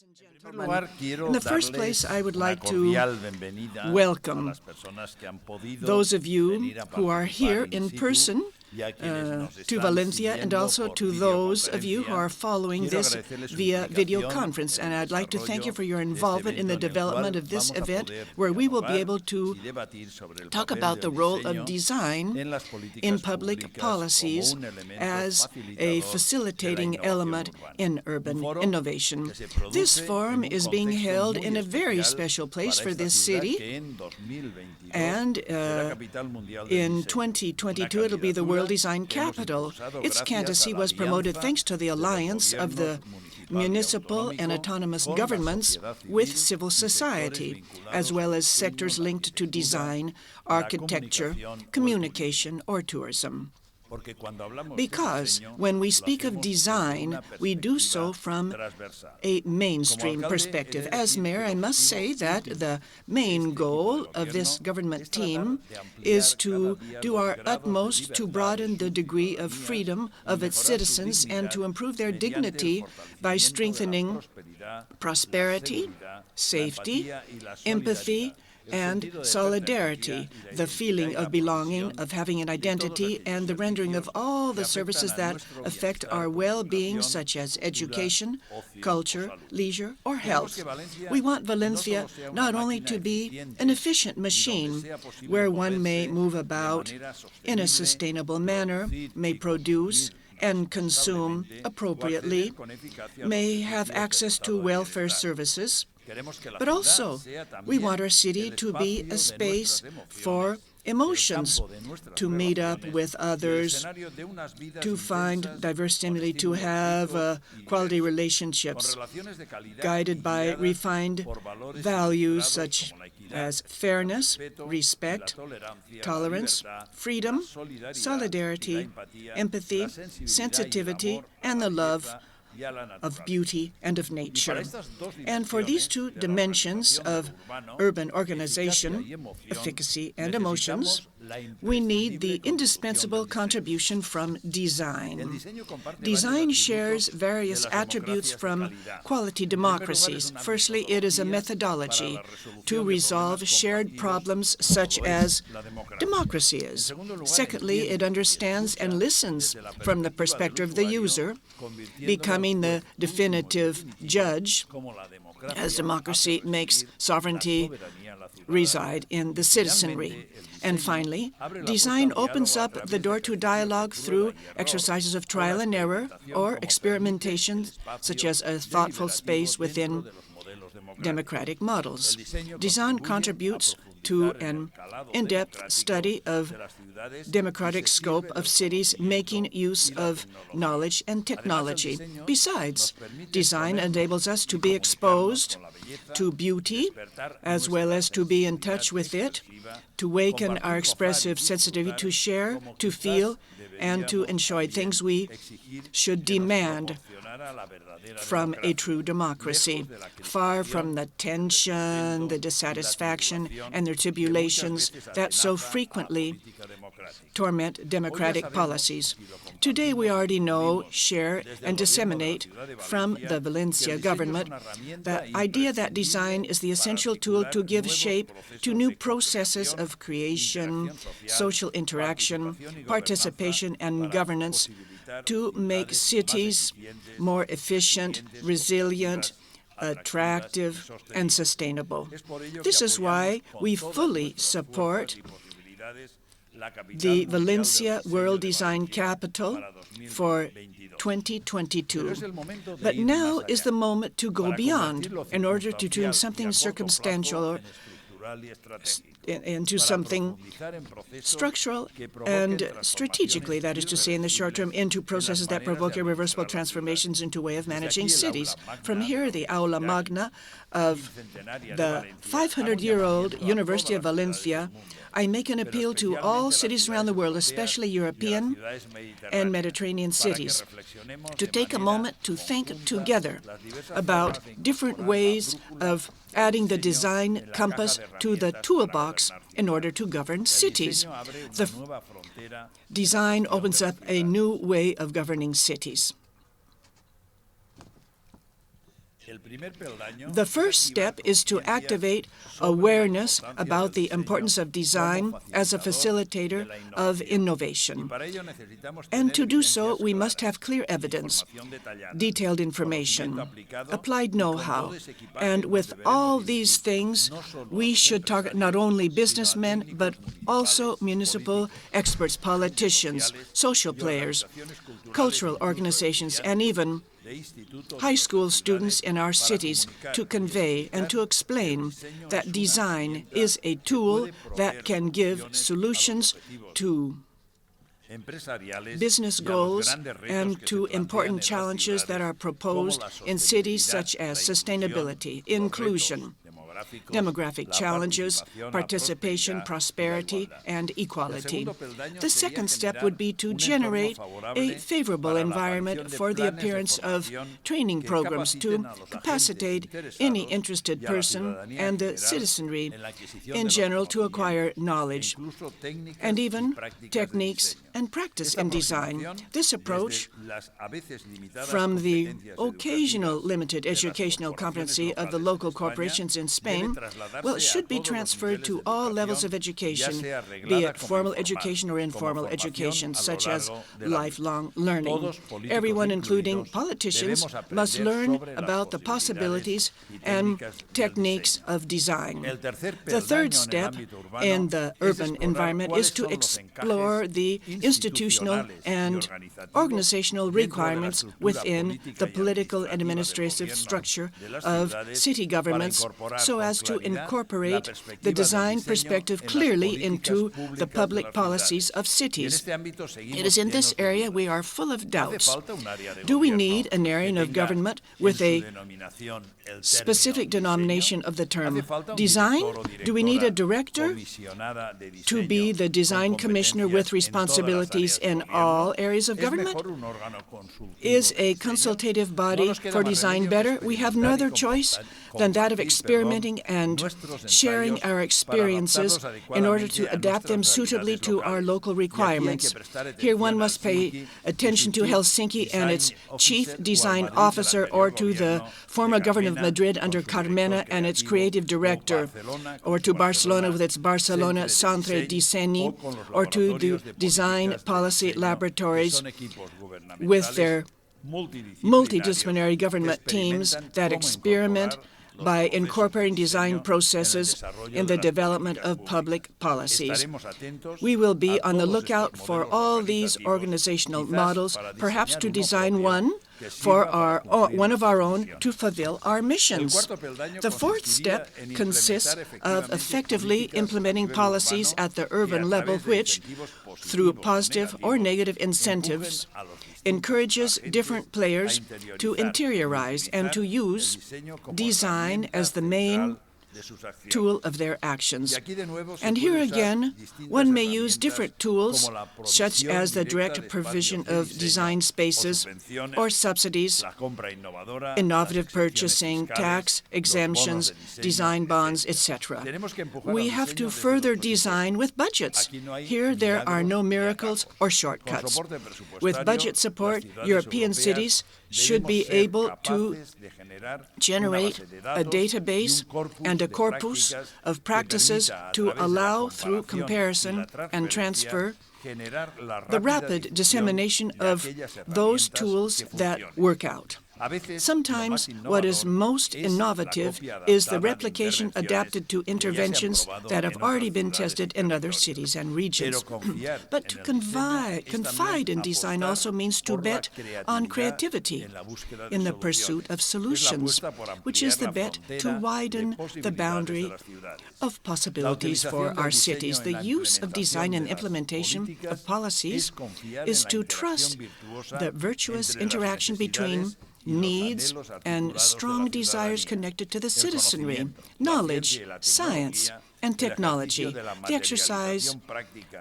ladies and gentlemen. In the first place, I would like to welcome those of you who are here in person to Valencia, and also to those of you who are following this via video conference. And I'd like to thank you for your involvement in the development of this event, where we will be able to talk about the role of design in public policies as a facilitating element in urban innovation. This forum is being held in a very special place for this city, and in 2022 it'll be the World Design Capital. Its candidacy was promoted thanks to the alliance of the municipal and autonomous governments with civil society, as well as sectors linked to design, architecture, communication, or tourism. Because when we speak of design, we do so from a mainstream perspective. As mayor, I must say that the main goal of this government team is to do our utmost to broaden the degree of freedom of its citizens and to improve their dignity by strengthening prosperity, safety, empathy, and solidarity, the feeling of belonging, of having an identity, and the rendering of all the services that affect our well-being, such as education, culture, leisure, or health. We want Valencia not only to be an efficient machine, where one may move about in a sustainable manner, may produce and consume appropriately, may have access to welfare services, but also, we want our city to be a space for emotions, to meet up with others, to find diverse stimuli, to have quality relationships guided by refined values such as fairness, respect, tolerance, freedom, solidarity, empathy, sensitivity, and the love of beauty and of nature. And for these two dimensions of urban organization, efficacy and emotions, we need the indispensable contribution from design. Design shares various attributes from quality democracies. Firstly, it is a methodology to resolve shared problems such as democracy is. Secondly, it understands and listens from the perspective of the user, becoming the definitive judge, as democracy makes sovereignty reside in the citizenry. And finally, design opens up the door to dialogue through exercises of trial and error or experimentation, such as a thoughtful space within democratic models. Design contributes to an in-depth study of democratic scope of cities making use of knowledge and technology. Besides, design enables us to be exposed to beauty, as well as to be in touch with it, to awaken our expressive sensitivity, to share, to feel, and to enjoy things we should demand from a true democracy, far from the tension, the dissatisfaction, and the tribulations that so frequently torment democratic policies. Today, we already know, share, and disseminate from the Valencia government the idea that design is the essential tool to give shape to new processes of creation, social interaction, participation, and governance to make cities more efficient, resilient, attractive, and sustainable. This is why we fully support the Valencia World Design Capital for 2022. But now is the moment to go beyond in order to turn something circumstantial or into something structural and strategically, that is to say, in the short term, into processes that provoke irreversible transformations into a way of managing cities. From here, the aula magna of the 500-year-old University of Valencia, I make an appeal to all cities around the world, especially European and Mediterranean cities, to take a moment to think together about different ways of adding the design compass to the toolbox in order to govern cities. The design opens up a new way of governing cities. The first step is to activate awareness about the importance of design as a facilitator of innovation. And to do so, we must have clear evidence, detailed information, applied know-how. And with all these things, we should target not only businessmen, but also municipal experts, politicians, social players, cultural organizations, and even high school students in our cities to convey and to explain that design is a tool that can give solutions to business goals and to important challenges that are proposed in cities such as sustainability, inclusion, demographic challenges, participation, prosperity, and equality. The second step would be to generate a favorable environment for the appearance of training programs to capacitate any interested person and the citizenry in general to acquire knowledge and even techniques and practice in design. This approach, from the occasional limited educational competency of the local corporations in Spain, well, it should be transferred to all levels of education, be it formal education or informal education, such as lifelong learning. Everyone, including politicians, must learn about the possibilities and techniques of design. The third step in the urban environment is to explore the institutional and organizational requirements within the political and administrative structure of city governments so as to incorporate the design perspective clearly into the public policies of cities. It is in this area we are full of doubts. Do we need an area of government with a specific denomination of the term design? Do we need a director to be the design commissioner with responsibilities in all areas of government? Is a consultative body for design better? We have no other choice than that of experimenting and sharing our experiences in order to adapt them suitably to our local requirements. Here one must pay attention to Helsinki and its chief design officer, or to the former governor of Madrid under Carmena and its creative director, or to Barcelona with its Barcelona Centre Disegni, or to the design policy laboratories with their multidisciplinary government teams that experiment by incorporating design processes in the development of public policies. We will be on the lookout for all these organizational models, perhaps to design one for one of our own to fulfill our missions. The fourth step consists of effectively implementing policies at the urban level which, through positive or negative incentives, encourages different players to interiorize and to use design as the main tool of their actions. And here again, one may use different tools, such as the direct provision of design spaces or subsidies, innovative purchasing, tax exemptions, design bonds, etc. We have to further design with budgets. Here there are no miracles or shortcuts. With budget support, European cities should be able to generate a database and a corpus of practices to allow, through comparison and transfer, the rapid dissemination of those tools that work out. Sometimes what is most innovative is the replication adapted to interventions that have already been tested in other cities and regions. But to confide in design also means to bet on creativity in the pursuit of solutions, which is the bet to widen the boundary of possibilities for our cities. The use of design and implementation of policies is to trust the virtuous interaction between needs and strong desires connected to the citizenry, knowledge, science, and technology, the exercise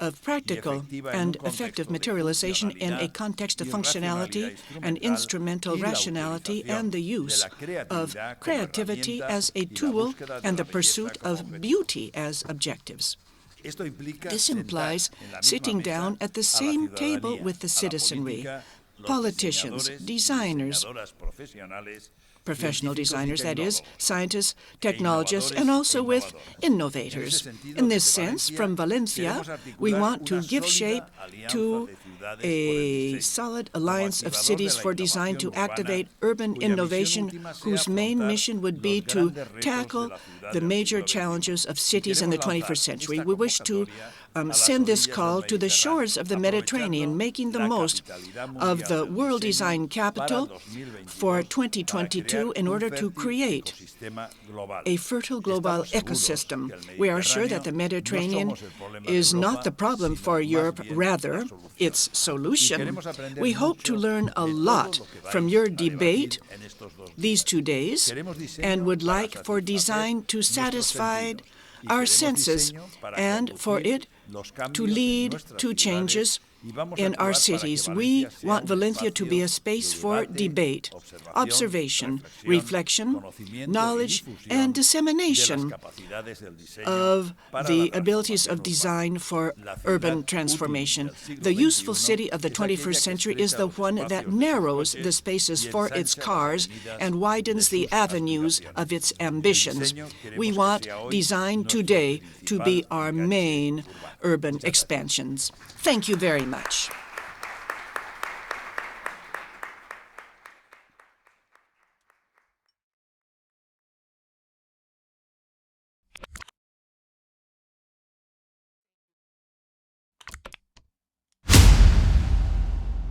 of practical and effective materialization in a context of functionality and instrumental rationality, and the use of creativity as a tool and the pursuit of beauty as objectives. This implies sitting down at the same table with the citizenry, politicians, designers, professional designers, that is, scientists, technologists, and also with innovators. In this sense, from Valencia, we want to give shape to a solid alliance of cities for design to activate urban innovation, whose main mission would be to tackle the major challenges of cities in the 21st century. We wish to send this call to the shores of the Mediterranean, making the most of the World Design Capital for 2022 in order to create a fertile global ecosystem. We are sure that the Mediterranean is not the problem for Europe, rather its solution. We hope to learn a lot from your debate these 2 days and would like for design to satisfy our senses and for it to lead to changes in our cities. We want Valencia to be a space for debate, observation, reflection, knowledge, and dissemination of the abilities of design for urban transformation. The useful city of the 21st century is the one that narrows the spaces for its cars and widens the avenues of its ambitions. We want design today to be our main urban expansions. Thank you very much.